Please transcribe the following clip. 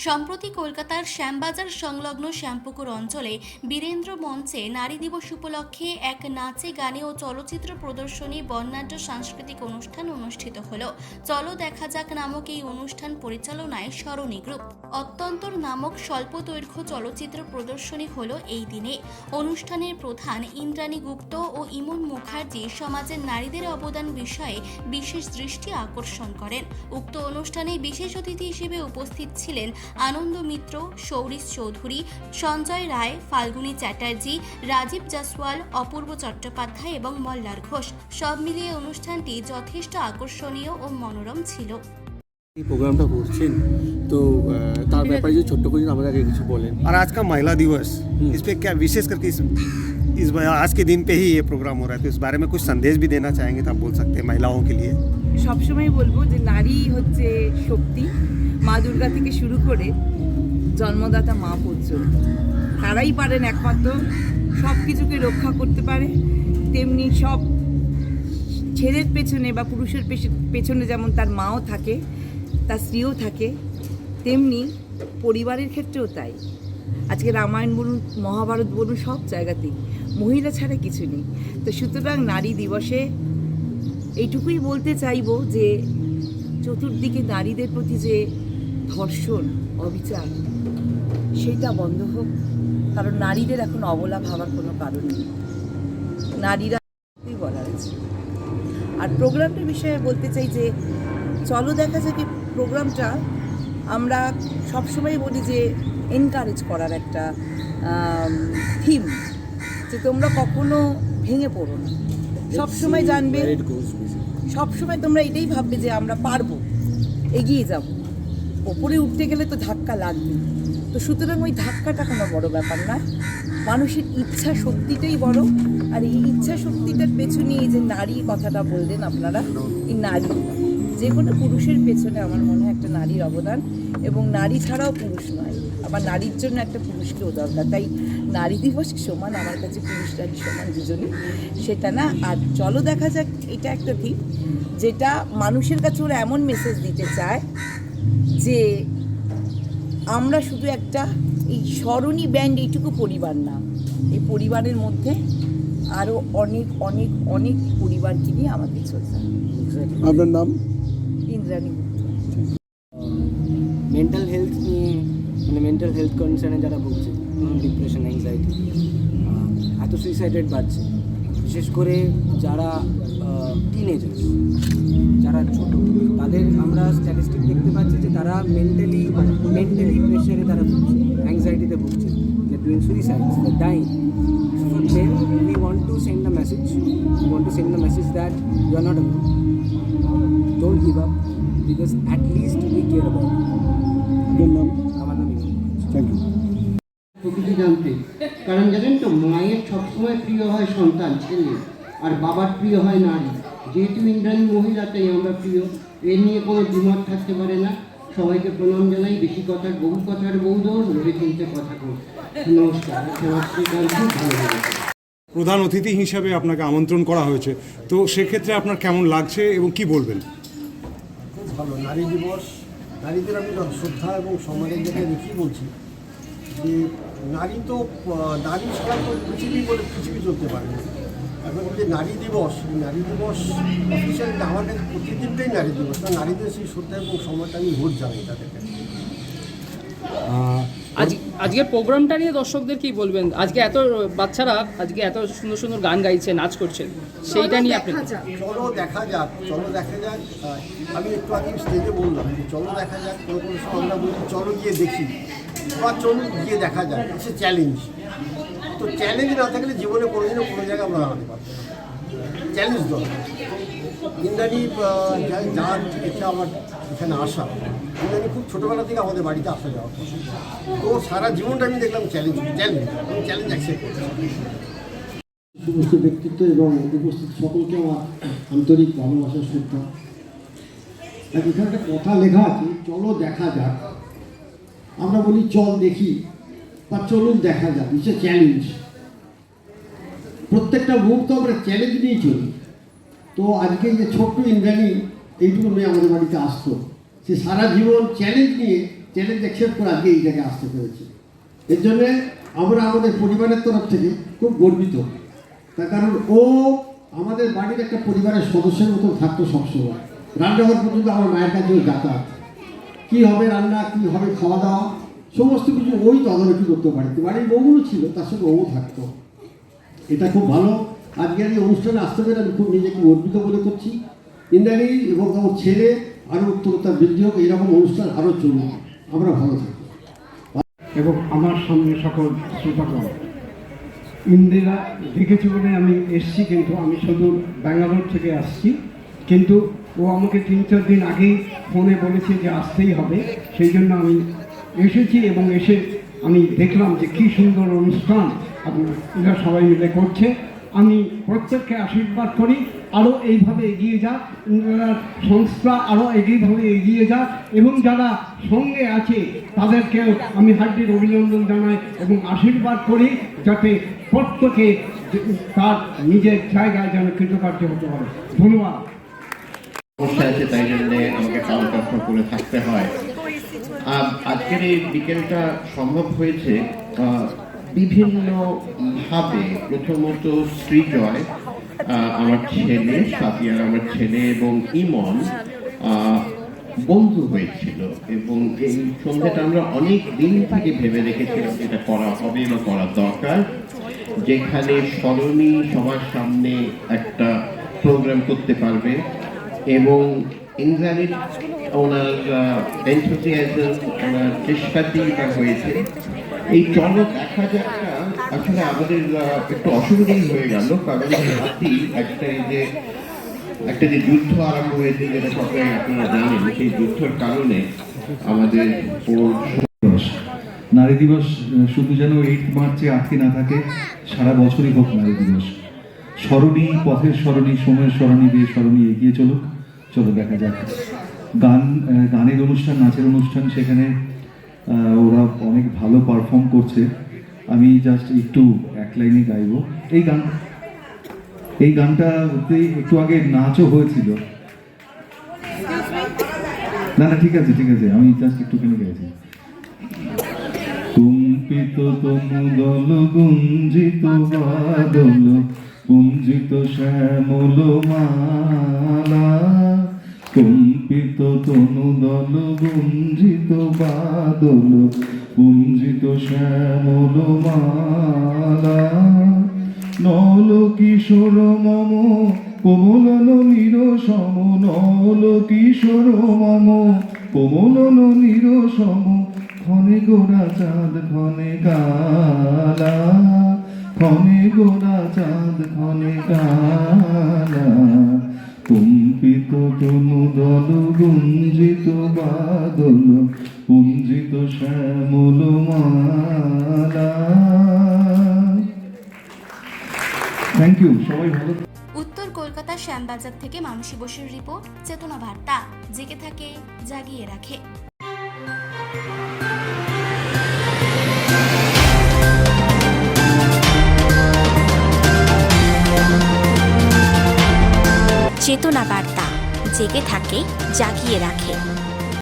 সম্প্রতি কলকাতার শ্যামবাজার সংলগ্ন শ্যামপুকুর অঞ্চলে বীরেন্দ্র মঞ্চে নারী দিবস উপলক্ষে এক নাচে গানে ও চলচ্চিত্র প্রদর্শনী বর্ণাঢ্য সাংস্কৃতিক অনুষ্ঠান অনুষ্ঠিত হল। চলো দেখা যাক নামক এই অনুষ্ঠান পরিচালনায় সরণী গ্রুপ। অত্যন্তর নামক স্বল্প দৈর্ঘ্য চলচ্চিত্র প্রদর্শনী হল এই দিনে। অনুষ্ঠানের প্রধান ইন্দ্রাণী গুপ্ত ও ইমন মুখার্জি সমাজের নারীদের অবদান বিষয়ে বিশেষ দৃষ্টি আকর্ষণ করেন। উক্ত অনুষ্ঠানে বিশেষ অতিথি হিসেবে উপস্থিত ছিলেন আনন্দ মিত্র, সৌরিশ চৌধুরী, সঞ্জয় রায়, ফাল্গুনী চ্যাটার্জি, রাজীব জাসওয়াল, অপূর্ব চট্টোপাধ্যায় এবং মল্লার ঘোষ। সব মিলিয়ে অনুষ্ঠানটি যথেষ্ট আকর্ষণীয় ও মনোরম ছিল। এই প্রোগ্রামটা করছেন তো তার ব্যাপারে যে ছোট্ট করে আমাদের আগে কিছু বলেন। और आज का महिला दिवस इस पे क्या विशेष करके इस आज के दिन पे ही ये प्रोग्राम हो रहा है, तो इस बारे में कुछ संदेश भी देना चाहेंगे तो आप बोल सकते हैं महिलाओं के लिए। সবসময় বলবো যে নারী হচ্ছে শক্তি। মা দুর্গা থেকে শুরু করে জন্মদাতা মা পর্যন্ত তারাই পারেন একমাত্র সব কিছুকে রক্ষা করতে পারে। তেমনি সব ছেলের পেছনে বা পুরুষের পেছনে যেমন তার মাও থাকে, তার স্ত্রীও থাকে, তেমনি পরিবারের ক্ষেত্রেও তাই। আজকে রামায়ণ বলুন, মহাভারত বলুন, সব জায়গাতেই মহিলা ছাড়া কিছু নেই। তো সুতরাং নারী দিবসে এইটুকুই বলতে চাইব যে চতুর্দিকে নারীদের প্রতি যে ধর্ষণ, অবিচার, সেটা বন্ধ হোক। কারণ নারীদের এখন অবলা ভাবার কোনো কারণ নেই। নারীরা বলার আছে। আর প্রোগ্রামটার বিষয়ে বলতে চাই যে চলো দেখা যাক এই প্রোগ্রামটা আমরা সবসময় বলি যে এনকারেজ করার একটা থিম, যে তোমরা কখনো ভেঙে পড়ো না, সবসময় জানবে, সবসময় তোমরা এটাই ভাববে যে আমরা পারবো, এগিয়ে যাব। ওপরে উঠতে গেলে তো ধাক্কা লাগবে, তো সুতরাং ওই ধাক্কাটা কোনো বড় ব্যাপার না, মানুষের ইচ্ছা শক্তিটাই বড়। আর এই ইচ্ছা শক্তিটার পেছনে এই যে নারী কথাটা বললেন আপনারা, এই নারী যে কোনো পুরুষের পেছনে আমার মনে হয় একটা নারীর অবদান, এবং নারী ছাড়াও পুরুষ নয়, আবার নারীর জন্য একটা পুরুষকেও দরকার। তাই নারী দিবস সমান আমার কাছে পুরুষ নারী সমান দুজনই, সেটা না। আর চলো দেখা যাক এটা একটা দিক যেটা মানুষের কাছে ওরা এমন মেসেজ দিতে চায় যে আমরা শুধু একটা এই স্মরণী ব্যান্ড এইটুকু পরিবার না, এই পরিবারের মধ্যে আরও অনেক অনেক অনেক পরিবারকে নিয়ে আমাদের চলতে হবে। আপনার নাম? ইন্দ্রাণী গুপ্ত। মেন্টাল হেলথ নিয়ে, মানে মেন্টাল হেলথ কন্ডিশনে যারা ভুগছে, ডিপ্রেশন, অ্যাংজাইটি, এত সুইসাইড রেট বাড়ছে, বিশেষ করে যারা টিনেজার্স, যারা ছোট, তাদের আমরা স্ট্যাটিস্টিক দেখতে পাচ্ছি যে তারা মেন্টালি প্রেশারে তারা ভুগছে, অ্যাংজাইটিতে ভুগছে, they're doing suicides, they're dying. So for them, we want to send a message that you are not alone. Don't give up, because at least we care about you. আপনার নাম? আমার নাম ইমন। Thank you. প্রকৃতি জানতে, কারণ জানেন তো, মায়ের সবসময় প্রিয় হয় সন্তান, ছেলে, আর বাবার প্রিয় হয় নারী। যেহেতু ইন্দ্রাণী মহিলা, তাই আমরা প্রিয়, এ নিয়ে কোনো দ্বিমত থাকতে পারে না। সবাইকে প্রণাম জানাই। বেশি কথার বহু দৌড়, ভেবে চিনতে কথা কর। নমস্কার। ভালো লেগেছে। প্রধান অতিথি হিসাবে আপনাকে আমন্ত্রণ করা হয়েছে, তো সেক্ষেত্রে আপনার কেমন লাগছে এবং কি বলবেন? খুব ভালো। নারী দিবস, নারীদের আমি শ্রদ্ধা এবং সম্মানের জায়গায় রেখেই বলছি যে নারী ছাড়া তো পৃথিবী চলতে পারে না। এবং যে নারী দিবস অফিসিয়ালি আমাদের প্রতিদিনটাই নারী দিবস, কারণ নারীদের সেই শ্রদ্ধা এবং সম্মানটা আমি ভোট জানাই তাদেরকে। আজকের প্রোগ্রামটা নিয়ে দর্শকদের কি বলবেন? আজকে এত বাচ্চারা আজকে এত সুন্দর সুন্দর গান গাইছে, নাচ করছে, সেইটা নিয়ে আপনি চলো দেখা যাক। আমি একটু আগে স্টেজে বললাম যে চলো দেখা যাক, কোনো সময় আমরা বলি চলো গিয়ে দেখি বা চলো গিয়ে দেখা যাক, সে চ্যালেঞ্জ। তো চ্যালেঞ্জ না থাকলে জীবনে কোনোদিনও কোনো জায়গায় আমরা দাঁড়াতে পারবো না, চ্যালেঞ্জ দরকার। ইন্দ্রাণী যার এটা আমার এখানে আসা, ইন্দ্রাণী খুব ছোটোবেলা থেকে আমাদের বাড়িতে আসা যাওয়া, তো সারা জীবনটা আমি দেখলাম চ্যালেঞ্জ আমি চ্যালেঞ্জ অ্যাকসেপ্ট করছি। সমস্ত ব্যক্তিত্ব এবং উপস্থিত সকলকে আমার আন্তরিক ভালোবাসার শ্রদ্ধা। এখানে একটা কথা লেখা আছে, চলো দেখা যাক। আমরা বলি চল দেখি বা চলুন দেখা যাক, ইটস এ চ্যালেঞ্জ। প্রত্যেকটা মুহূর্ত আমরা চ্যালেঞ্জ নিয়েই চলি। তো আজকে যে ছোট্ট ইন্দ্রাণী এইটুকু মেয়ে আমাদের বাড়িতে আসতো, সে সারা জীবন চ্যালেঞ্জ নিয়ে চ্যালেঞ্জ অ্যাকসেপ্ট করে আজকে এই জায়গায় আসতে পেরেছি। এর জন্যে আমরা আমাদের পরিবারের তরফ থেকে খুব গর্বিত। তার কারণ ও আমাদের বাড়ির একটা পরিবারের সদস্যের মতো থাকতো সবসময়। রান্নাঘর পর্যন্ত আমার মায়ের কাছেও যাতায়াত, কী হবে রান্না, কী হবে খাওয়া দাওয়া, সমস্ত কিছু ওই তদারকি করতে পারতো। বাড়ির বউগুলো ছিল, তার সঙ্গে ও থাকতো। এটা খুব ভালো। আজকের এই অনুষ্ঠানে আসতে পেরে আমি খুব নিজেকে গর্বিত মনে করছি। ইন্দ্রাণী এবং আমার ছেলে আরও উত্তরোত্তর বৃদ্ধি হোক, এইরকম অনুষ্ঠান আরও চলুক, আমরা ভালো থাকি। এবং আমার সামনে সকল শ্রোতাগণ, ইন্দিরা দেখেছি বলে আমি এসছি, কিন্তু আমি শুধু ব্যাঙ্গালোর থেকে আসছি। কিন্তু ও আমাকে 3-4 দিন আগেই ফোনে বলেছে যে আসতেই হবে, সেই জন্য আমি এসেছি। এবং এসে আমি দেখলাম যে কী সুন্দর অনুষ্ঠান এরা সবাই মিলে করছে। আমি প্রত্যেককে আশীর্বাদ করি আরও এইভাবে এগিয়ে যাক, ইন্দিরার সংস্থা আরও এইভাবে এগিয়ে যাক, এবং যারা সঙ্গে আছে তাদেরকেও আমি হার্দিক অভিনন্দন জানাই এবং আশীর্বাদ করি যাতে প্রত্যেকে তার নিজের জায়গায় যেন কৃতকার্য হতে পারে। ধন্যবাদ। সমস্যা আছে, তাই জন্যে আমাকে কাউন্টার করে থাকতে হয়। আজকের এই বিকেলটা সম্ভব হয়েছে বিভিন্নভাবে। প্রথমত শ্রীজয়, আমার ছেলে সাতিয়ার, আমার ছেলে এবং ইমন বন্ধু হয়েছিল, এবং এই সন্ধ্যাটা আমরা অনেক দিন থেকে ভেবে রেখেছিলাম এটা করা হবে বা করা দরকার, যেখানে স্মরণী সবার সামনে একটা প্রোগ্রাম করতে পারবে। এবং ইন্দ্রাণীর ওনার এনথুজিয়াজম, ওনার চেষ্টাতেই এটা হয়েছে। এই চলো দেখা যাকটা আসলে আমাদের একটু অসুবিধাই হয়ে গেল, কারণ রাতি একটা যে যুদ্ধ আরম্ভ হয়েছে, যেটা সবাই আপনারা জানেন, সেই যুদ্ধের কারণে আমাদের নারী দিবস শুধু যেন 8 মার্চে আটকে না থাকে, সারা বছরই হোক নারী দিবস। স্মরণী, পথের স্মরণী, সময়ের স্মরণী দিয়ে স্মরণী এগিয়ে চলুক। চলো দেখা যাক। গানের অনুষ্ঠান, নাচের অনুষ্ঠান, সেখানে ওরা অনেক ভালো পারফর্ম করছে। আমি জাস্ট একটু এক লাইনে গাইবো। এই গানটা একটু আগে নাচও হয়েছিল। না ঠিক আছে, আমি জাস্ট একটুখানি গাইছি। কুম্পিত তনুদল গুঞ্জিত বাদল, কুঞ্জিত শ্যামল মালা, কম্পিত তনুদল গুঞ্জিত বাদল, কুঞ্জিত শ্যামল মালা, নল কিশোর মম কোমল নিরসম, নল কিশোর মম কোমল নিরসম, ক্ষণে গোরা চাঁদ ক্ষণে কালা, ক্ষণে গোরা চাঁদ ক্ষণে কালা, কম্পিত তনুদল গুঞ্জিত বাদল, কুঞ্জিত শ্যামল মালা। থ্যাংক ইউ, সবাই ভালো। উত্তর কলকাতা শ্যামবাজার থেকে মানসী বসুর রিপোর্ট, চেতনা বার্তা, জেগে থাকে জাগিয়ে রাখে। চেতনা বার্তা, জেগে থাকে জাগিয়ে রাখে।